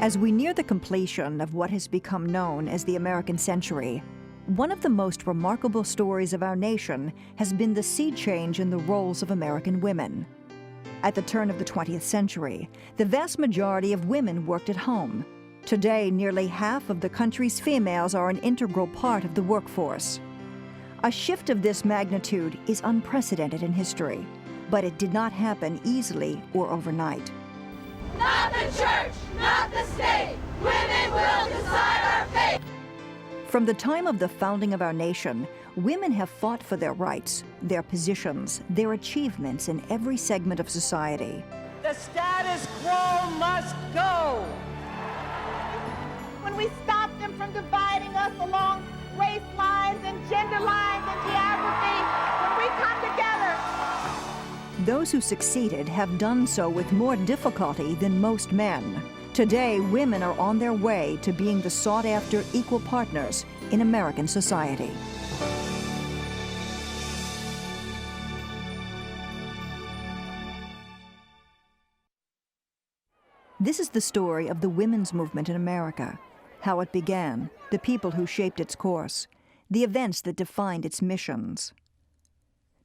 As we near the completion of what has become known as the American century, one of the most remarkable stories of our nation has been the sea change in the roles of American women. At the turn of the 20th century, the vast majority of women worked at home. Today, nearly half of the country's females are an integral part of the workforce. A shift of this magnitude is unprecedented in history, but it did not happen easily or overnight. Not the church, not the state. Women will decide our fate. From the time of the founding of our nation, women have fought for their rights, their positions, their achievements in every segment of society. The status quo must go. When we stop them from dividing us along race lines and gender lines and geography, when we come together. Those who succeeded have done so with more difficulty than most men. Today, women are on their way to being the sought-after equal partners in American society. This is the story of the women's movement in America, how it began, the people who shaped its course, the events that defined its missions.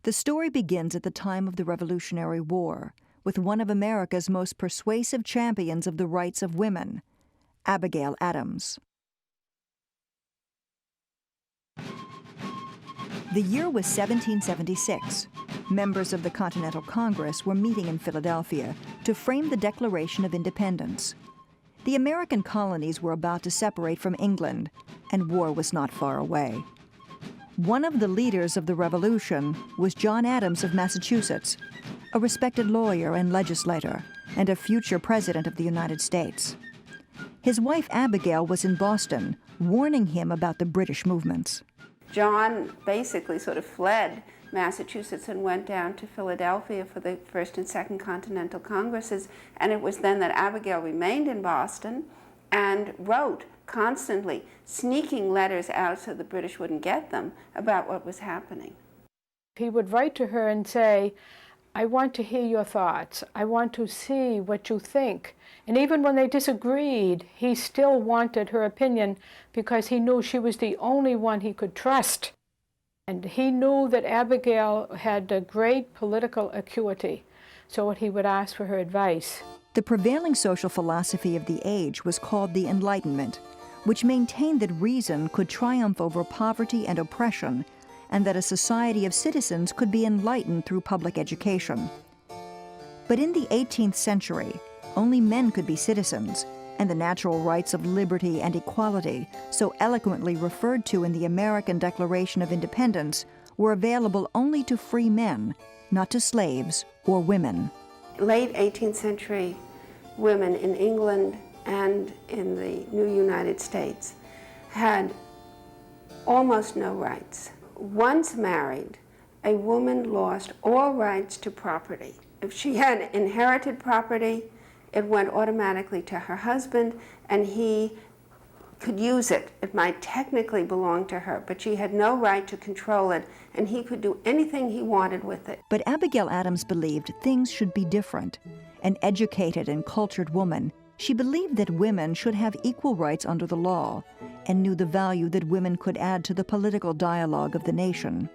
The story begins at the time of the Revolutionary War, with one of America's most persuasive champions of the rights of women, Abigail Adams. The year was 1776. Members of the Continental Congress were meeting in Philadelphia to frame the Declaration of Independence. The American colonies were about to separate from England, and war was not far away. One of the leaders of the Revolution was John Adams of Massachusetts, a respected lawyer and legislator, and a future president of the United States. His wife Abigail was in Boston, warning him about the British movements. John basically sort of fled Massachusetts and went down to Philadelphia for the First and Second Continental Congresses, and it was then that Abigail remained in Boston and wrote constantly, sneaking letters out so the British wouldn't get them, about what was happening. He would write to her and say, I want to hear your thoughts. I want to see what you think. And even when they disagreed, he still wanted her opinion because he knew she was the only one he could trust. And he knew that Abigail had a great political acuity, so he would ask for her advice. The prevailing social philosophy of the age was called the Enlightenment, which maintained that reason could triumph over poverty and oppression, and that a society of citizens could be enlightened through public education. But in the 18th century, only men could be citizens, and the natural rights of liberty and equality, so eloquently referred to in the American Declaration of Independence, were available only to free men, not to slaves or women. Late 18th century women in England and in the new United States had almost no rights. Once married, a woman lost all rights to property. If she had inherited property, it went automatically to her husband, and he could use it. It might technically belong to her, but she had no right to control it, and he could do anything he wanted with it. But Abigail Adams believed things should be different. An educated and cultured woman, she believed that women should have equal rights under the law, and knew the value that women could add to the political dialogue of the nation.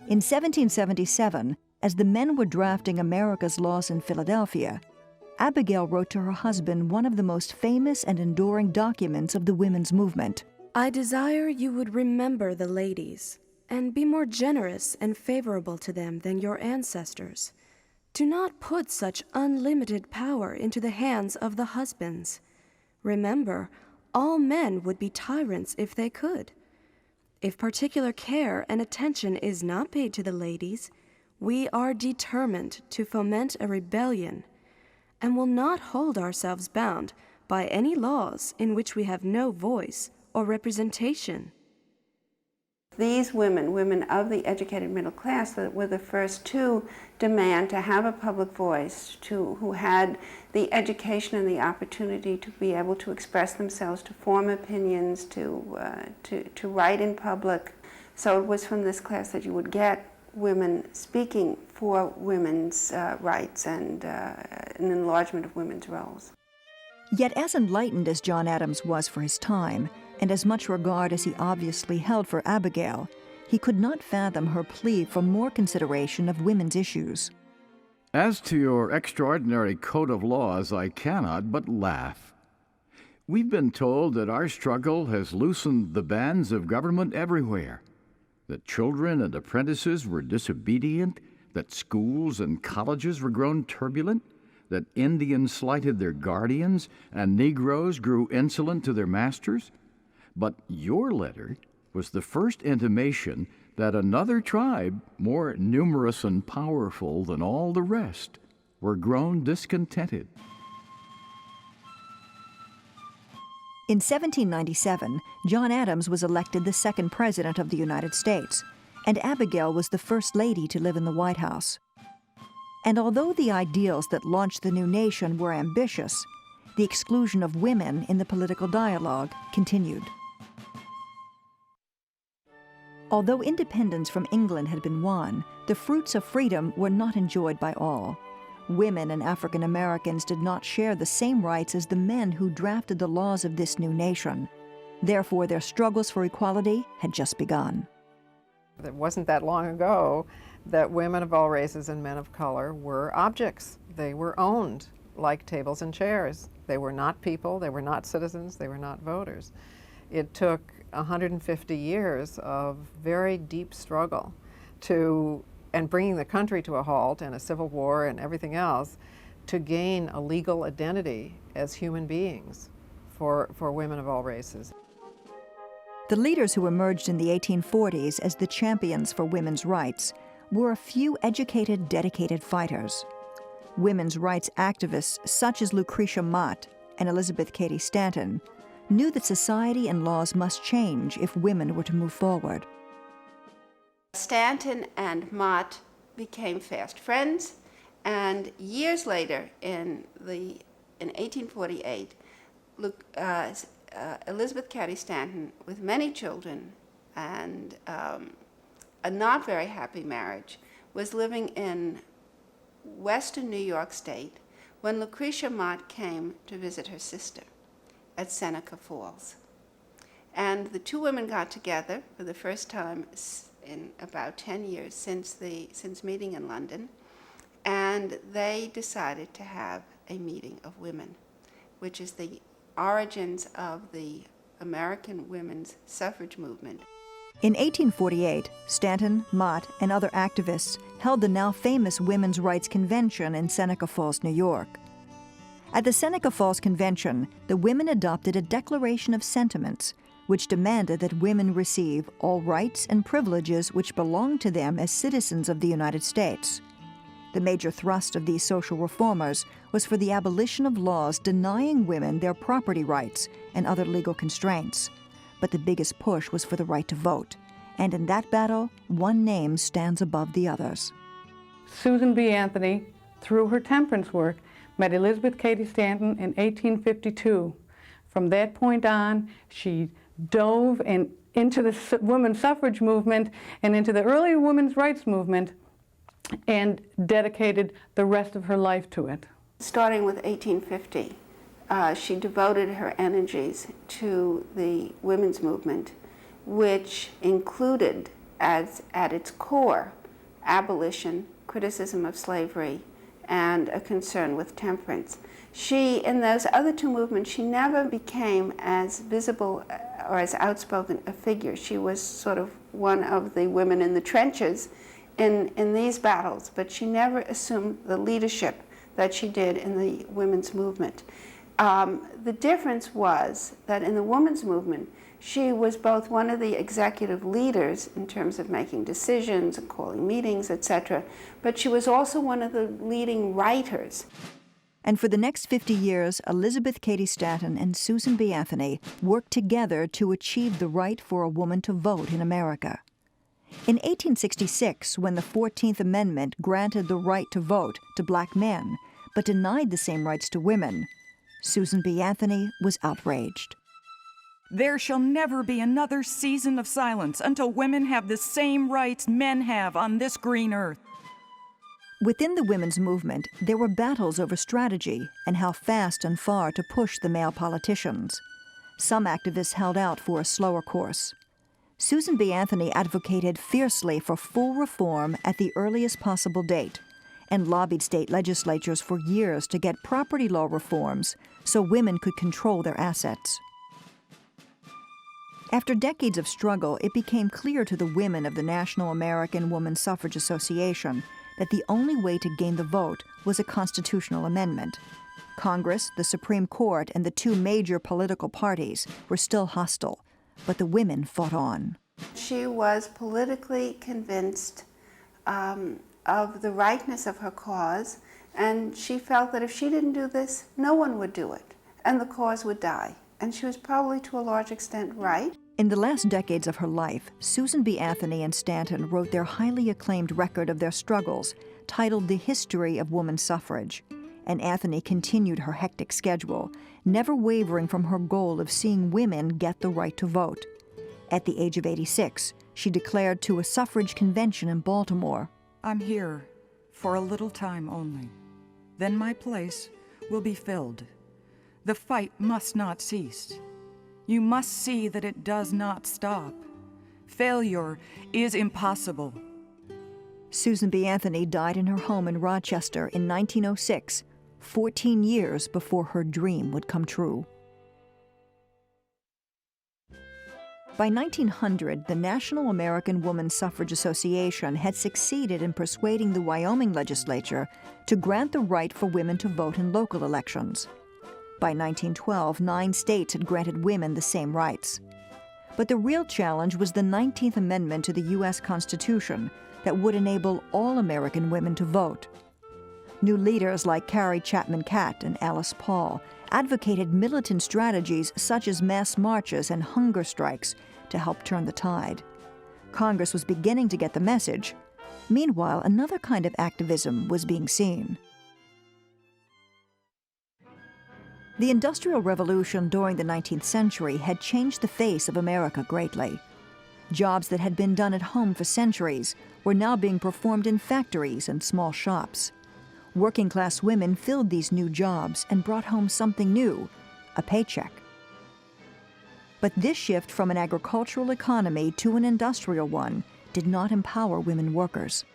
In 1777, as the men were drafting America's laws in Philadelphia, Abigail wrote to her husband one of the most famous and enduring documents of the women's movement. I desire you would remember the ladies, and be more generous and favorable to them than your ancestors. Do not put such unlimited power into the hands of the husbands. Remember, all men would be tyrants if they could. If particular care and attention is not paid to the ladies, we are determined to foment a rebellion, and will not hold ourselves bound by any laws in which we have no voice or representation. These women, women of the educated middle class, that were the first to demand to have a public voice, who had the education and the opportunity to be able to express themselves, to form opinions, to write in public. So it was from this class that you would get women speaking for women's rights and an enlargement of women's roles. Yet as enlightened as John Adams was for his time, and as much regard as he obviously held for Abigail, he could not fathom her plea for more consideration of women's issues. As to your extraordinary code of laws, I cannot but laugh. We've been told that our struggle has loosened the bands of government everywhere, that children and apprentices were disobedient, that schools and colleges were grown turbulent, that Indians slighted their guardians, and Negroes grew insolent to their masters. But your letter was the first intimation that another tribe, more numerous and powerful than all the rest, were grown discontented. In 1797, John Adams was elected the second president of the United States, and Abigail was the first lady to live in the White House. And although the ideals that launched the new nation were ambitious, the exclusion of women in the political dialogue continued. Although independence from England had been won, the fruits of freedom were not enjoyed by all. Women and African Americans did not share the same rights as the men who drafted the laws of this new nation. Therefore, their struggles for equality had just begun. It wasn't that long ago that women of all races and men of color were objects. They were owned like tables and chairs. They were not people, they were not citizens, they were not voters. It took 150 years of very deep struggle and bringing the country to a halt and a civil war and everything else to gain a legal identity as human beings for women of all races. The leaders who emerged in the 1840s as the champions for women's rights were a few educated, dedicated fighters. Women's rights activists such as Lucretia Mott and Elizabeth Cady Stanton knew that society and laws must change if women were to move forward. Stanton and Mott became fast friends, and years later, in 1848, Elizabeth Cady Stanton, with many children and a not very happy marriage, was living in western New York State when Lucretia Mott came to visit her sister at Seneca Falls. And the two women got together for the first time in about 10 years since meeting in London, and they decided to have a meeting of women, which is the origins of the American women's suffrage movement. In 1848, Stanton, Mott, and other activists held the now famous Women's Rights Convention in Seneca Falls, New York. At the Seneca Falls Convention, the women adopted a declaration of sentiments which demanded that women receive all rights and privileges which belong to them as citizens of the United States. The major thrust of these social reformers was for the abolition of laws denying women their property rights and other legal constraints. But the biggest push was for the right to vote. And in that battle, one name stands above the others. Susan B. Anthony, through her temperance work, met Elizabeth Cady Stanton in 1852. From that point on, she dove into the women's suffrage movement and into the early women's rights movement and dedicated the rest of her life to it. Starting with 1850, she devoted her energies to the women's movement, which included, at its core, abolition, criticism of slavery, and a concern with temperance. She, in those other two movements, she never became as visible or as outspoken a figure. She was sort of one of the women in the trenches in these battles, but she never assumed the leadership that she did in the women's movement. The difference was that in the women's movement, she was both one of the executive leaders in terms of making decisions and calling meetings, etc., but she was also one of the leading writers. And for the next 50 years, Elizabeth Cady Stanton and Susan B. Anthony worked together to achieve the right for a woman to vote in America. In 1866, when the 14th Amendment granted the right to vote to black men, but denied the same rights to women, Susan B. Anthony was outraged. There shall never be another season of silence until women have the same rights men have on this green earth. Within the women's movement, there were battles over strategy and how fast and far to push the male politicians. Some activists held out for a slower course. Susan B. Anthony advocated fiercely for full reform at the earliest possible date and lobbied state legislatures for years to get property law reforms so women could control their assets. After decades of struggle, it became clear to the women of the National American Woman Suffrage Association that the only way to gain the vote was a constitutional amendment. Congress, the Supreme Court, and the two major political parties were still hostile, but the women fought on. She was politically convinced of the rightness of her cause, and she felt that if she didn't do this, no one would do it, and the cause would die. And she was probably to a large extent right. In the last decades of her life, Susan B. Anthony and Stanton wrote their highly acclaimed record of their struggles, titled The History of Woman Suffrage. And Anthony continued her hectic schedule, never wavering from her goal of seeing women get the right to vote. At the age of 86, she declared to a suffrage convention in Baltimore, I'm here for a little time only. Then my place will be filled. The fight must not cease. You must see that it does not stop. Failure is impossible. Susan B. Anthony died in her home in Rochester in 1906, 14 years before her dream would come true. By 1900, the National American Woman Suffrage Association had succeeded in persuading the Wyoming legislature to grant the right for women to vote in local elections. By 1912, 9 states had granted women the same rights. But the real challenge was the 19th Amendment to the U.S. Constitution that would enable all American women to vote. New leaders like Carrie Chapman Catt and Alice Paul advocated militant strategies such as mass marches and hunger strikes to help turn the tide. Congress was beginning to get the message. Meanwhile, another kind of activism was being seen. The Industrial Revolution during the 19th century had changed the face of America greatly. Jobs that had been done at home for centuries were now being performed in factories and small shops. Working-class women filled these new jobs and brought home something new, a paycheck. But this shift from an agricultural economy to an industrial one did not empower women workers.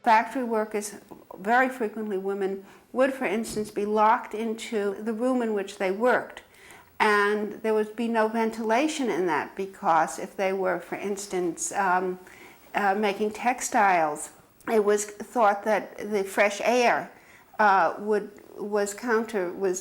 Factory workers, very frequently women, would, for instance, be locked into the room in which they worked. And there would be no ventilation in that because if they were, for instance, making textiles, it was thought that the fresh air was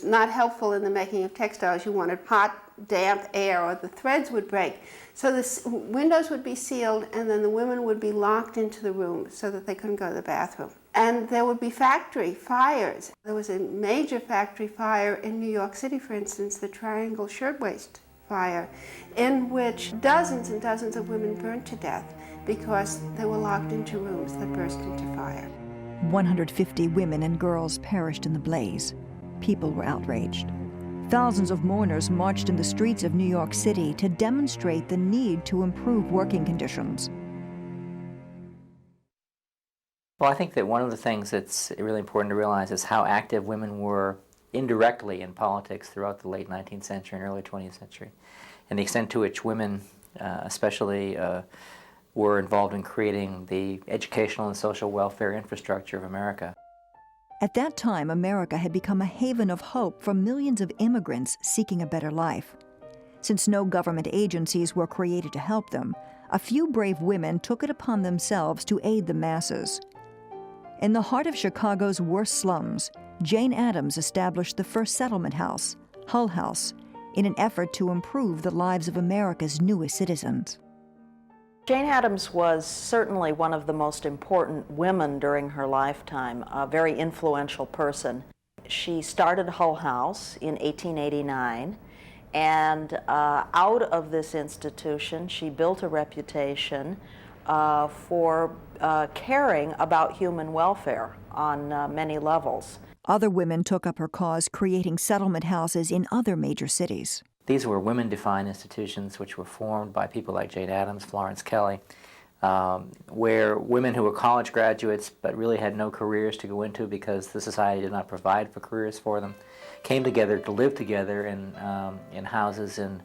not helpful in the making of textiles. You wanted hot, damp air or the threads would break. So the windows would be sealed and then the women would be locked into the room so that they couldn't go to the bathroom. And there would be factory fires. There was a major factory fire in New York City, for instance, the Triangle Shirtwaist Fire, in which dozens and dozens of women burned to death because they were locked into rooms that burst into fire. 150 women and girls perished in the blaze. People were outraged. Thousands of mourners marched in the streets of New York City to demonstrate the need to improve working conditions. Well, I think that one of the things that's really important to realize is how active women were indirectly in politics throughout the late 19th century and early 20th century, and the extent to which women especially were involved in creating the educational and social welfare infrastructure of America. At that time, America had become a haven of hope for millions of immigrants seeking a better life. Since no government agencies were created to help them, a few brave women took it upon themselves to aid the masses. In the heart of Chicago's worst slums, Jane Addams established the first settlement house, Hull House, in an effort to improve the lives of America's newest citizens. Jane Addams was certainly one of the most important women during her lifetime, a very influential person. She started Hull House in 1889, and out of this institution, she built a reputation for caring about human welfare on many levels. Other women took up her cause, creating settlement houses in other major cities. These were women-defined institutions which were formed by people like Jane Addams, Florence Kelley, where women who were college graduates but really had no careers to go into because the society did not provide for careers for them, came together to live together in houses in,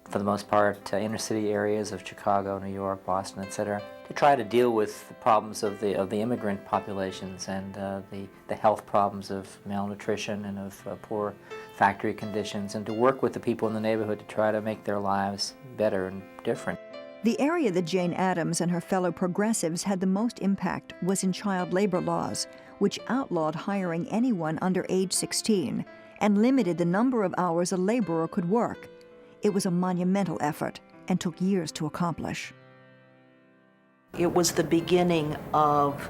for the most part, inner city areas of Chicago, New York, Boston, etc., to try to deal with the problems of the immigrant populations and the health problems of malnutrition and of poor factory conditions, and to work with the people in the neighborhood to try to make their lives better and different. The area that Jane Addams and her fellow progressives had the most impact was in child labor laws, which outlawed hiring anyone under age 16 and limited the number of hours a laborer could work. It was a monumental effort and took years to accomplish. It was the beginning of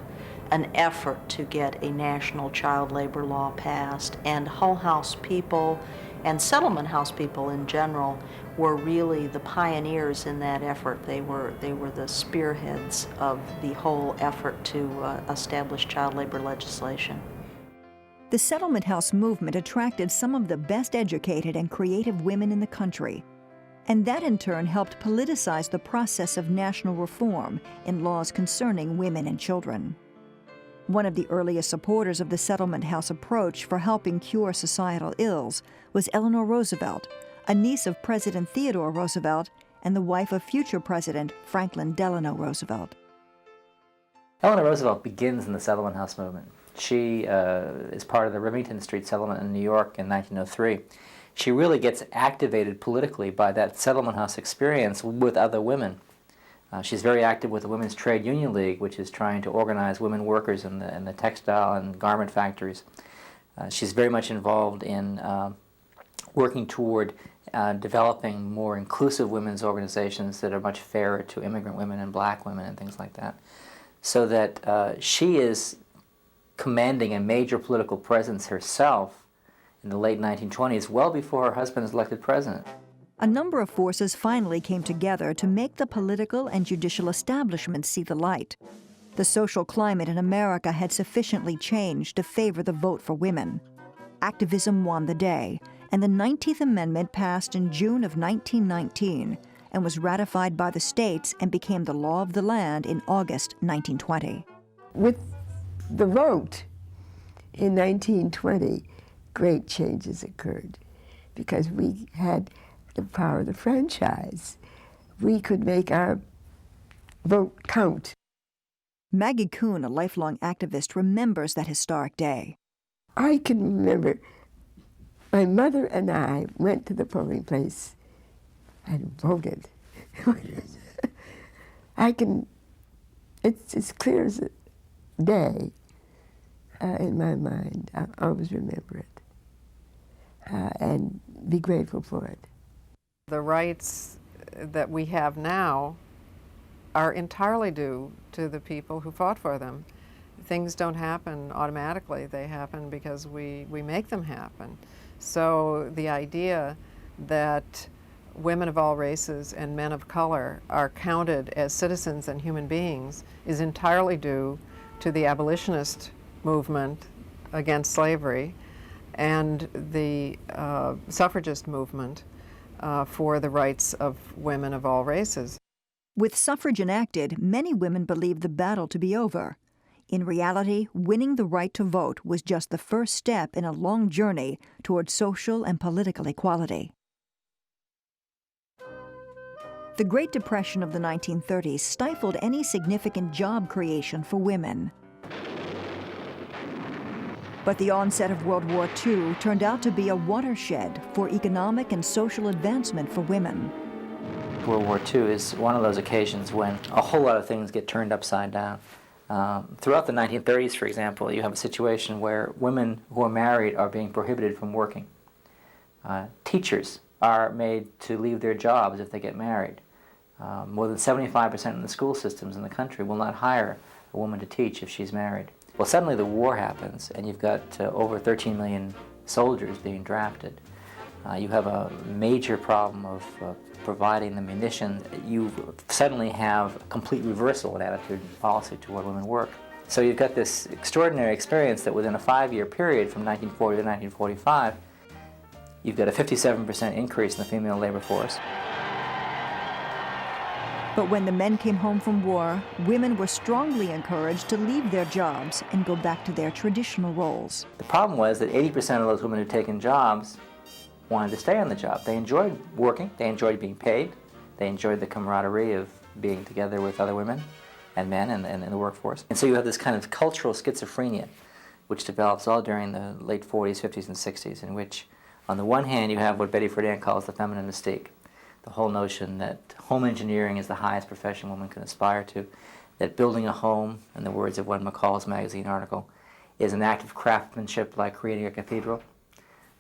an effort to get a national child labor law passed, and Hull House people and settlement house people in general were really the pioneers in that effort. They were the spearheads of the whole effort to establish child labor legislation. The settlement house movement attracted some of the best educated and creative women in the country, and that in turn helped politicize the process of national reform in laws concerning women and children. One of the earliest supporters of the settlement house approach for helping cure societal ills was Eleanor Roosevelt, a niece of President Theodore Roosevelt and the wife of future President Franklin Delano Roosevelt. Eleanor Roosevelt begins in the settlement house movement. She is part of the Remington Street settlement in New York in 1903. She really gets activated politically by that settlement house experience with other women. She's very active with the Women's Trade Union League, which is trying to organize women workers in the textile and garment factories. She's very much involved in working toward developing more inclusive women's organizations that are much fairer to immigrant women and black women and things like that. So that she is commanding a major political presence herself in the late 1920s, well before her husband is elected president. A number of forces finally came together to make the political and judicial establishment see the light. The social climate in America had sufficiently changed to favor the vote for women. Activism won the day, and the 19th Amendment passed in June of 1919 and was ratified by the states and became the law of the land in August 1920. With the vote in 1920, great changes occurred because we had the power of the franchise. We could make our vote count. Maggie Kuhn, a lifelong activist, remembers that historic day. I can remember my mother and I went to the polling place and voted. It's as clear as a day in my mind. I always remember it and be grateful for it. The rights that we have now are entirely due to the people who fought for them. Things don't happen automatically. They happen because we make them happen. So the idea that women of all races and men of color are counted as citizens and human beings is entirely due to the abolitionist movement against slavery and the suffragist movement for the rights of women of all races. With suffrage enacted, many women believed the battle to be over. In reality, winning the right to vote was just the first step in a long journey toward social and political equality. The Great Depression of the 1930s stifled any significant job creation for women. But the onset of World War II turned out to be a watershed for economic and social advancement for women. World War II is one of those occasions when a whole lot of things get turned upside down. Throughout the 1930s, for example, you have a situation where women who are married are being prohibited from working. Teachers are made to leave their jobs if they get married. More than 75% of the school systems in the country will not hire a woman to teach if she's married. Well, suddenly the war happens, and you've got over 13 million soldiers being drafted. You have a major problem of providing the munition. You suddenly have a complete reversal in attitude and policy toward women work. So you've got this extraordinary experience that within a 5-year period from 1940 to 1945, you've got a 57% increase in the female labor force. But when the men came home from war, women were strongly encouraged to leave their jobs and go back to their traditional roles. The problem was that 80% of those women who'd taken jobs wanted to stay on the job. They enjoyed working, they enjoyed being paid, they enjoyed the camaraderie of being together with other women and men in the workforce. And so you have this kind of cultural schizophrenia, which develops all during the late 40s, 50s, and 60s, in which, on the one hand, you have what Betty Friedan calls the feminine mystique, the whole notion that home engineering is the highest profession women can aspire to, that building a home, in the words of one McCall's magazine article, is an act of craftsmanship like creating a cathedral,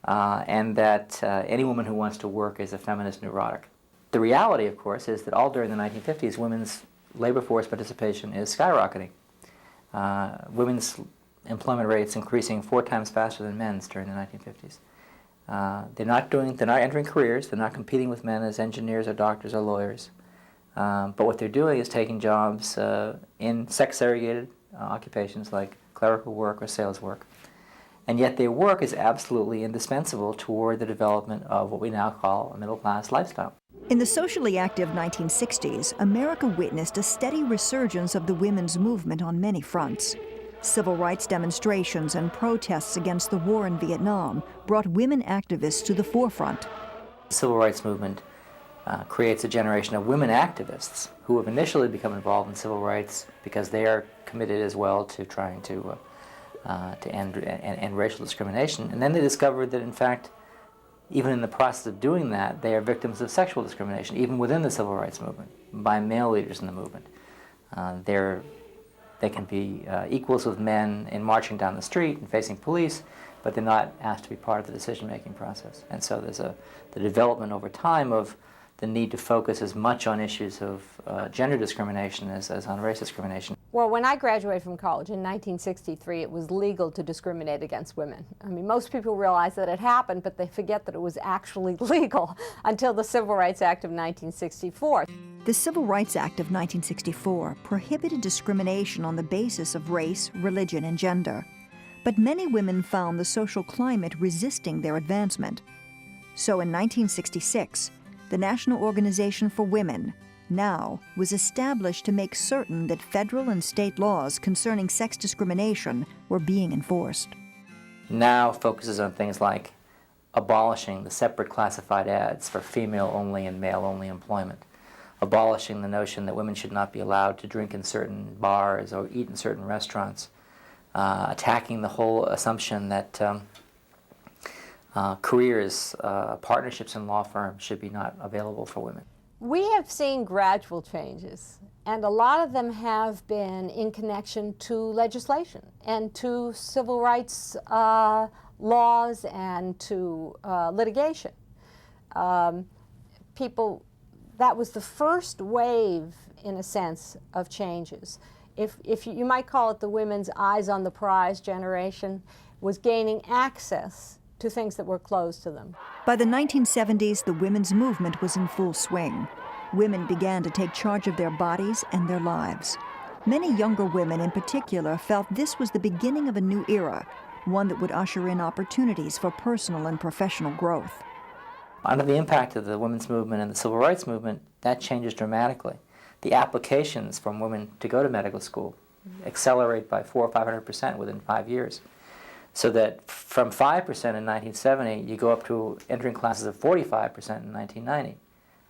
and that any woman who wants to work is a feminist neurotic. The reality, of course, is that all during the 1950s, women's labor force participation is skyrocketing. Women's employment rates increasing 4 times faster than men's during the 1950s. They're not entering careers, they're not competing with men as engineers or doctors or lawyers. But what they're doing is taking jobs in sex-segregated occupations like clerical work or sales work. And yet their work is absolutely indispensable toward the development of what we now call a middle-class lifestyle. In the socially active 1960s, America witnessed a steady resurgence of the women's movement on many fronts. Civil rights demonstrations and protests against the war in Vietnam brought women activists to the forefront. The civil rights movement creates a generation of women activists who have initially become involved in civil rights because they are committed as well to trying to end racial discrimination. And then they discovered that, in fact, even in the process of doing that, they are victims of sexual discrimination, even within the civil rights movement, by male leaders in the movement. They can be equals with men in marching down the street and facing police, but they're not asked to be part of the decision-making process. And so there's the development over time of the need to focus as much on issues of gender discrimination as on race discrimination. Well, when I graduated from college in 1963, it was legal to discriminate against women. I mean, most people realize that it happened, but they forget that it was actually legal until the Civil Rights Act of 1964. The Civil Rights Act of 1964 prohibited discrimination on the basis of race, religion, and gender. But many women found the social climate resisting their advancement. So in 1966, the National Organization for Women, NOW, was established to make certain that federal and state laws concerning sex discrimination were being enforced. NOW focuses on things like abolishing the separate classified ads for female-only and male-only employment, abolishing the notion that women should not be allowed to drink in certain bars or eat in certain restaurants, attacking the whole assumption that careers, partnerships in law firms should be not available for women. We have seen gradual changes, and a lot of them have been in connection to legislation and to civil rights laws and to litigation. That was the first wave, in a sense, of changes. If you might call it the women's eyes on the prize generation, was gaining access to things that were closed to them. By the 1970s, the women's movement was in full swing. Women began to take charge of their bodies and their lives. Many younger women in particular felt this was the beginning of a new era, one that would usher in opportunities for personal and professional growth. Under the impact of the women's movement and the civil rights movement, that changes dramatically. The applications from women to go to medical school accelerate by 400% or 500% within 5 years. So that from 5% in 1970, you go up to entering classes of 45% in 1990.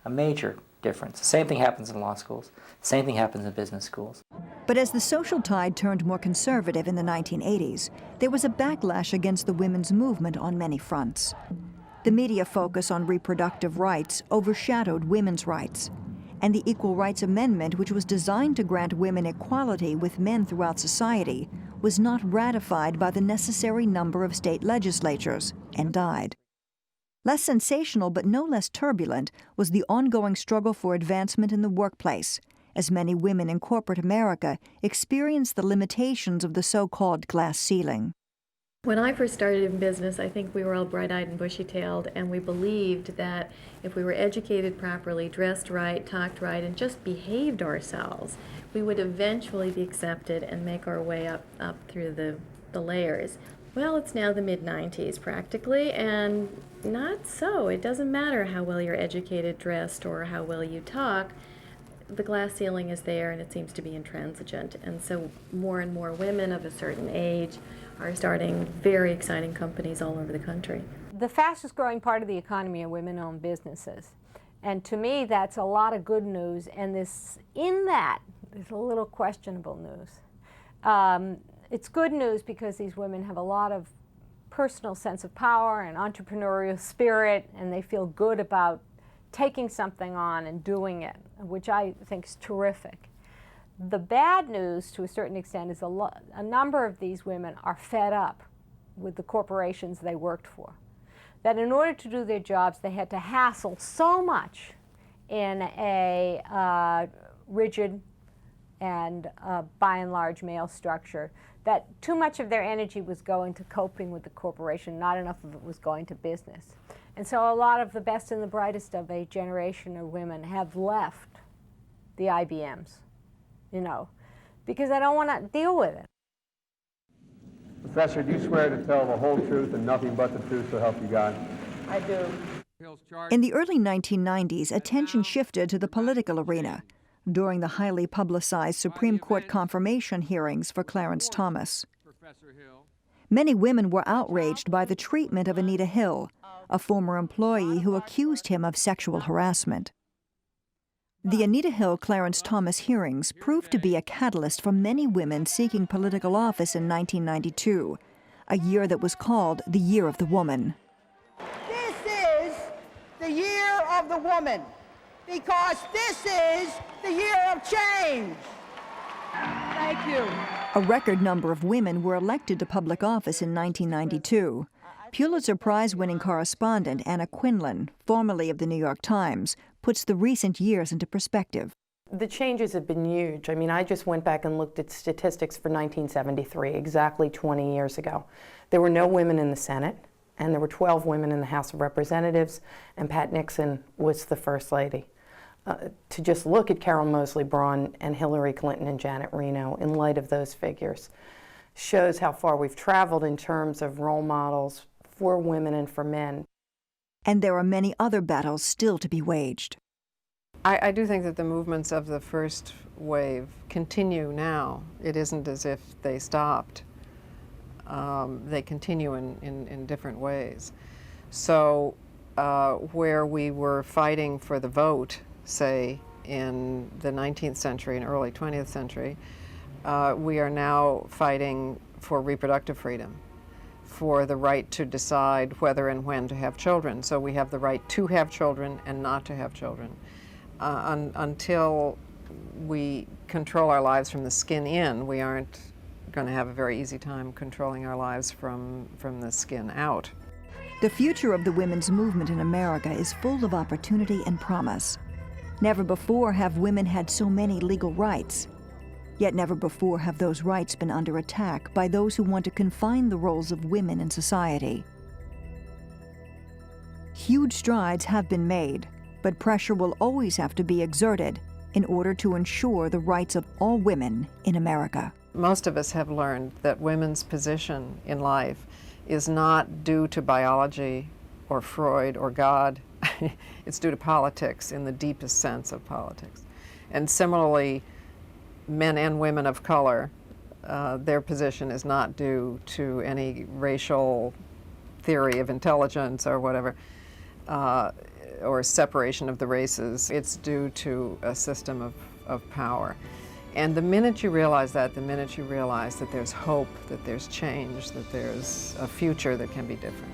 A major difference. The same thing happens in law schools. The same thing happens in business schools. But as the social tide turned more conservative in the 1980s, there was a backlash against the women's movement on many fronts. The media focus on reproductive rights overshadowed women's rights. And the Equal Rights Amendment, which was designed to grant women equality with men throughout society, was not ratified by the necessary number of state legislatures and died. Less sensational but no less turbulent was the ongoing struggle for advancement in the workplace, as many women in corporate America experienced the limitations of the so-called glass ceiling. When I first started in business, I think we were all bright-eyed and bushy-tailed, and we believed that if we were educated properly, dressed right, talked right, and just behaved ourselves, we would eventually be accepted and make our way up through the layers. Well, it's now the mid-90s practically, and not so. It doesn't matter how well you're educated, dressed, or how well you talk. the glass ceiling is there and it seems to be intransigent. And so more and more women of a certain age are starting very exciting companies all over the country. The fastest growing part of the economy are women-owned businesses. And to me, that's a lot of good news. And there's a little questionable news. It's good news because these women have a lot of personal sense of power and entrepreneurial spirit, and they feel good about taking something on and doing it, which I think is terrific. The bad news, to a certain extent, is a number of these women are fed up with the corporations they worked for. That in order to do their jobs, they had to hassle so much in a rigid and by and large male structure that too much of their energy was going to coping with the corporation, not enough of it was going to business. And so a lot of the best and the brightest of a generation of women have left the IBMs, you know, because they don't want to deal with it. Professor, do you swear to tell the whole truth and nothing but the truth, so help you God? I do. In the early 1990s, attention shifted to the political arena during the highly publicized Supreme Court confirmation hearings for Clarence Thomas. Many women were outraged by the treatment of Anita Hill, a former employee who accused him of sexual harassment. The Anita Hill-Clarence Thomas hearings proved to be a catalyst for many women seeking political office in 1992, a year that was called the Year of the Woman. This is the year of the woman, because this is the year of change. Thank you. A record number of women were elected to public office in 1992. Pulitzer Prize-winning correspondent Anna Quinlan, formerly of the New York Times, puts the recent years into perspective. The changes have been huge. I mean, I just went back and looked at statistics for 1973, exactly 20 years ago. There were no women in the Senate, and there were 12 women in the House of Representatives, and Pat Nixon was the First Lady. To just look at Carol Moseley Braun and Hillary Clinton and Janet Reno in light of those figures shows how far we've traveled in terms of role models for women and for men. And there are many other battles still to be waged. I do think that the movements of the first wave continue now. It isn't as if they stopped. They continue in different ways. So where we were fighting for the vote, say, in the 19th century and early 20th century, we are now fighting for reproductive freedom, for the right to decide whether and when to have children. So we have the right to have children and not to have children. Until we control our lives from the skin in, we aren't going to have a very easy time controlling our lives from the skin out. The future of the women's movement in America is full of opportunity and promise. Never before have women had so many legal rights. Yet never before have those rights been under attack by those who want to confine the roles of women in society. Huge strides have been made, but pressure will always have to be exerted in order to ensure the rights of all women in America. Most of us have learned that women's position in life is not due to biology or Freud or God. It's due to politics in the deepest sense of politics. And similarly, men and women of color, their position is not due to any racial theory of intelligence or whatever, or separation of the races. It's due to a system of power. And the minute you realize that, the minute you realize that there's hope, that there's change, that there's a future that can be different.